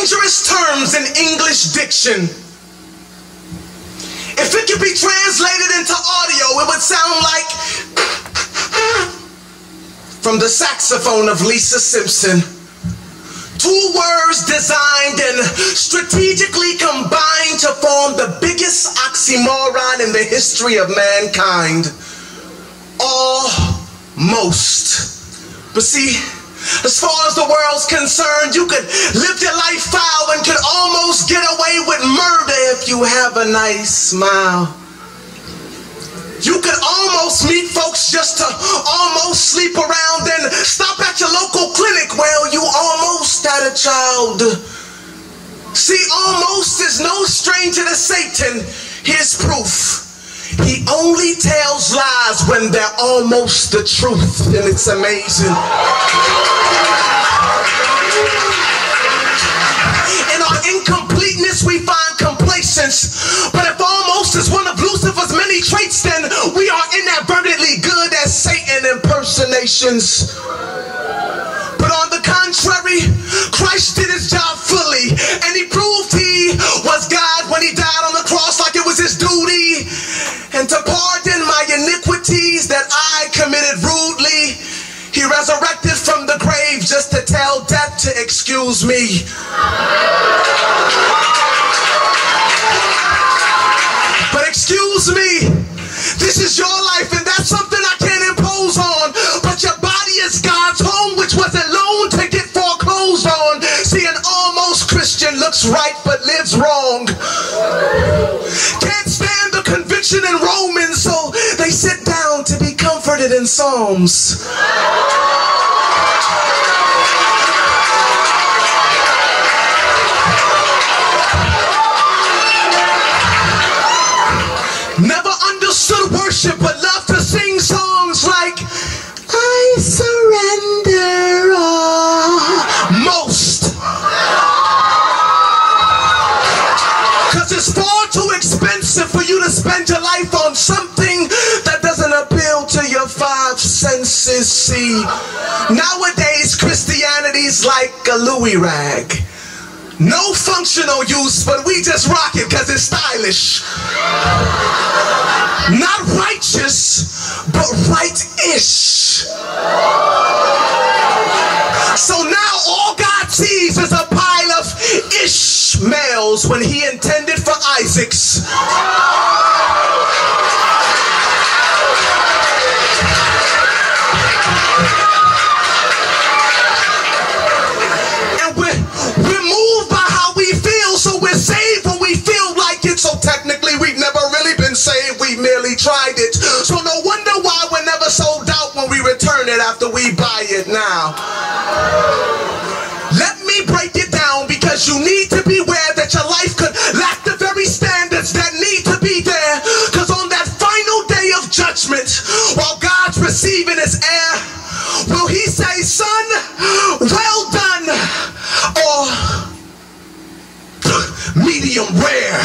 dangerous terms in English diction. If it could be translated into audio, it would sound like from the saxophone of Lisa Simpson. Two words designed and strategically combined to form the biggest oxymoron in the history of mankind. Almost. But see, as far as the world's concerned, you could live your life foul and could almost get away with murder if you have a nice smile. You could almost meet folks just to almost sleep around and stop at your local clinic. Well, you almost had a child. See, almost is no stranger to Satan. Here's proof. He only tells lies when they're almost the truth, and it's amazing. In our incompleteness, we find complacence. But if almost is one of Lucifer's many traits, then we are inadvertently good at Satan impersonations. But on the contrary, Christ did his job fully, and he proved he was God when he died on the cross like it was his duty. And to pardon my iniquities that I committed rudely, he resurrected from the grave just to tell death to excuse me. But excuse me, this is your life and that's something I can't impose on. But your body is God's home, which wasn't loaned to get foreclosed on. See, an almost Christian looks right but lives wrong. Can't stand the conviction in Romans, so they sit down to be comforted in Psalms. Never understood worship but love to sing songs like I surrender almost. Cause it's far too expensive for you to spend your life on something that doesn't appeal to your five senses. See, nowadays Christianity's like a Louis rag. No functional use, but we just rock it because it's stylish. Not righteous, but right-ish. So now all God sees is a pile of Ishmaels when he intended for Isaacs. And we're moved by how we feel, so we're saved when we feel like it. So technically we've never really been saved, we merely tried it. So no wonder why we're never sold out when we return it after we buy it now. Let me break it down because you need to beware that your life could lack the very standards that need to be there. Because on that final day of judgment, while God's receiving his heir, will he say, son, well done, or medium rare?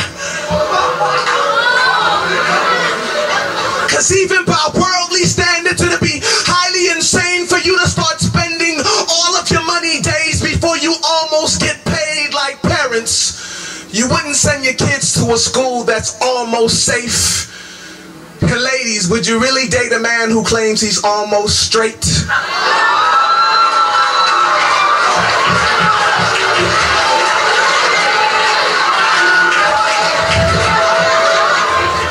Because even by worldly standards, it'd be highly insane for you to start spending all of your money days before you almost get paid like parents. You wouldn't send your kids to a school that's almost safe. And ladies, would you really date a man who claims he's almost straight?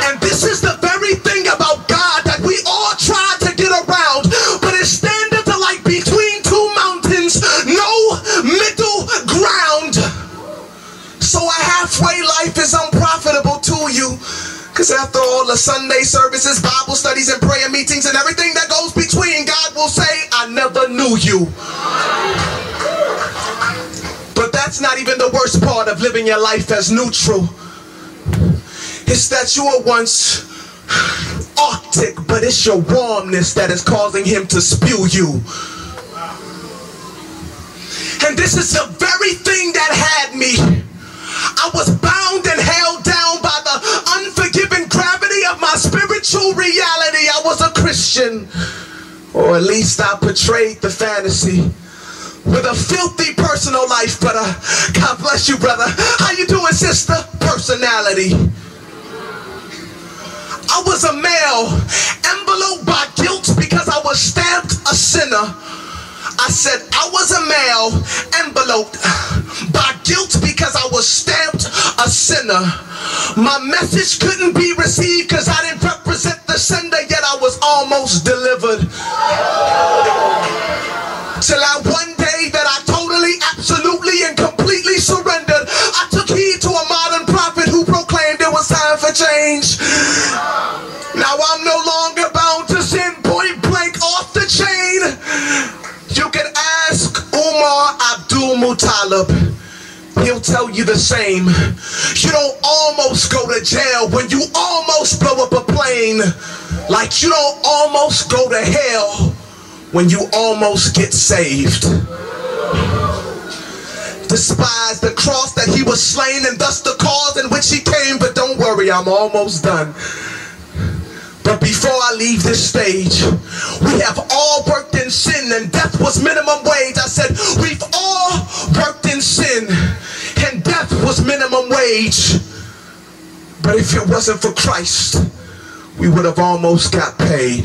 And this is the very thing about God that we all try to get around, but his standards are like between two mountains, no middle ground. So a halfway life is unprofitable to you. Because after all the Sunday services, Bible studies, and prayer meetings, and everything that goes between, God will say, I never knew you. But that's not even the worst part of living your life as neutral. It's that you were once Arctic, but it's your warmness that is causing him to spew you. And this is the very thing that had me. I was bound and held down by the unforgiving gravity of my spiritual reality. I was a Christian, or at least I portrayed the fantasy. with a filthy personal life, but God bless you, brother. How you doing, sister? Personality. I was a male, enveloped by guilt because I was stamped a sinner. I said I was a male, enveloped by guilt because I was stamped a sinner. My message couldn't be received because I didn't represent the sender, yet I was almost delivered. Till one day that I totally, absolutely, and completely surrendered. I took heed to a modern prophet who proclaimed it was time for change. Now I'm no longer bound to sin, point blank off the chain. You can ask Umar Abdul-Muttalib. He'll tell you the same. You don't almost go to jail when you almost blow up a plane. Like you don't almost go to hell when you almost get saved. Despise the cross that he was slain and thus the cause in which he came. But don't worry, I'm almost done. But before I leave this stage, we have all worked in sin and death was minimum wage. I said, we've all worked in sin and death was minimum wage. But if it wasn't for Christ, we would have almost got paid.